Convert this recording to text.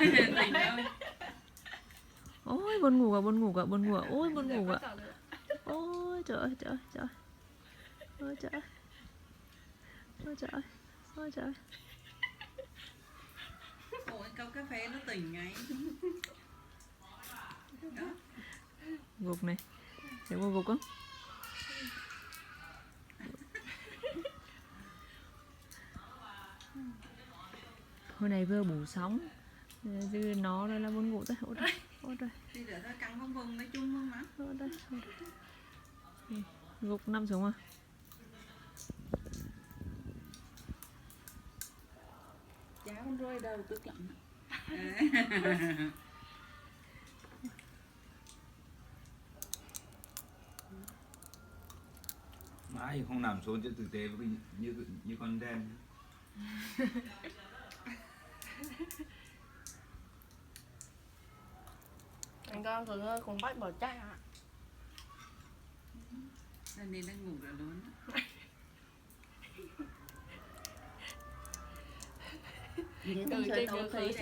Tỉnh đâu. Ôi buồn ngủ à, buồn ngủ à, buồn ngủ à, ôi buồn ngủ à. Ôi trời ơi, trời ơi, trời ơi. Ôi trời ơi. Ôi trời ơi. Ôi trời ơi. Ôi câu cà phê nó tỉnh ngay. Đó. Gục này. Thấy cô gục không? Hồi này vừa bù sóng. Chứ nó đây là buồn ngủ thôi. Ôi trời. Ôi trời. Thì để thôi căng con vùng nói chung luôn mà. Ôi trời. Gục nằm xuống à. Cháo con rơi đâu tức lắm. Mãi không nằm xuống cho tử tế như con đen. Anh con cứ cùng bắt bỏ chạy ạ. Nên đang ngủ rồi luôn. Từ trên đường khởi